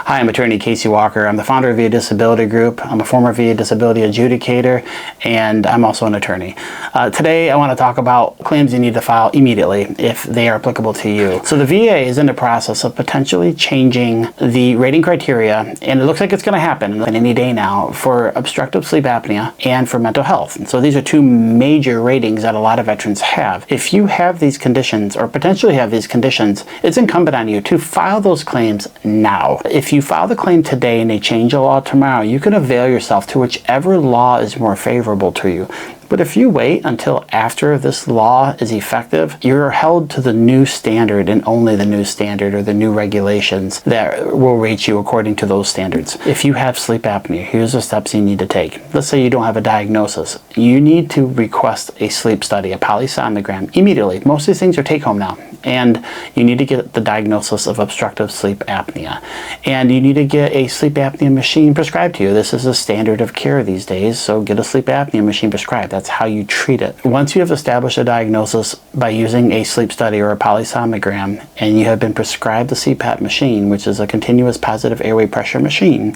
Hi, I'm attorney Casey Walker. I'm the founder of VA Disability Group. I'm a former VA disability adjudicator, and I'm also an attorney. Today, I want to talk about claims you need to file immediately if they are applicable to you. So the VA is in the process of potentially changing the rating criteria, and it looks like it's going to happen any day now for obstructive sleep apnea and for mental health. And so these are two major ratings that a lot of veterans have. If you have these conditions or potentially have these conditions, it's incumbent on you to file those claims now. If you file the claim today and they change the law tomorrow, you can avail yourself to whichever law is more favorable to you. But if you wait until after this law is effective, you're held to the new standard and only the new standard or the new regulations that will rate you according to those standards. If you have sleep apnea, here's the steps you need to take. Let's say you don't have a diagnosis. You need to request a sleep study, a polysomnogram, immediately. Most of these things are take home now. And you need to get the diagnosis of obstructive sleep apnea. And you need to get a sleep apnea machine prescribed to you. This is a standard of care these days, so get a sleep apnea machine prescribed. That's how you treat it. Once you have established a diagnosis by using a sleep study or a polysomnogram, and you have been prescribed the CPAP machine, which is a continuous positive airway pressure machine,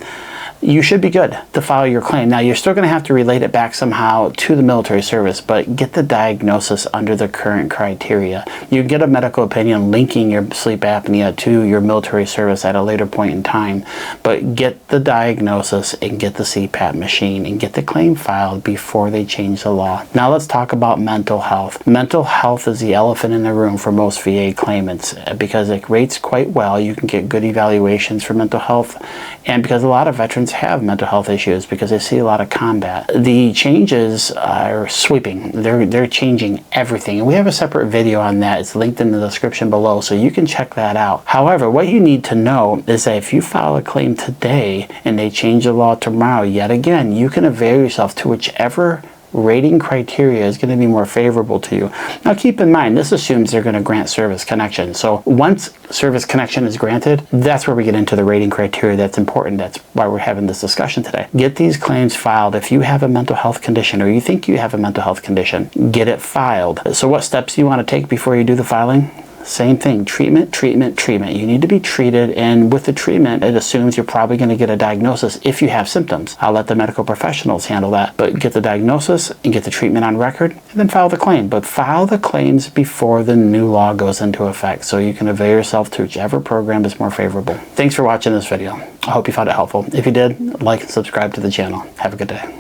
you should be good to file your claim. Now, you're still going to have to relate it back somehow to the military service, but get the diagnosis under the current criteria. You get a medical opinion linking your sleep apnea to your military service at a later point in time, but get the diagnosis and get the CPAP machine and get the claim filed before they change the law. Now, let's talk about mental health. Mental health is the elephant in the room for most VA claimants because it rates quite well. You can get good evaluations for mental health, and because a lot of veterans have mental health issues because they see a lot of combat. The changes are sweeping. They're changing everything. And we have a separate video on that. It's linked in the description below, so you can check that out. However, what you need to know is that if you file a claim today and they change the law tomorrow, yet again, you can avail yourself to whichever rating criteria is going to be more favorable to you. Now, keep in mind, this assumes they're going to grant service connection. So once service connection is granted, that's where we get into the rating criteria that's important. That's why we're having this discussion today. Get these claims filed. If you have a mental health condition or you think you have a mental health condition, get it filed. So what steps do you want to take before you do the filing? Same thing, treatment, treatment, treatment. You need to be treated, and with the treatment, it assumes you're probably going to get a diagnosis if you have symptoms. I'll let the medical professionals handle that, but get the diagnosis and get the treatment on record, and then file the claim. But file the claims before the new law goes into effect so you can avail yourself to whichever program is more favorable. Thanks for watching this video. I hope you found it helpful. If you did, like and subscribe to the channel. Have a good day.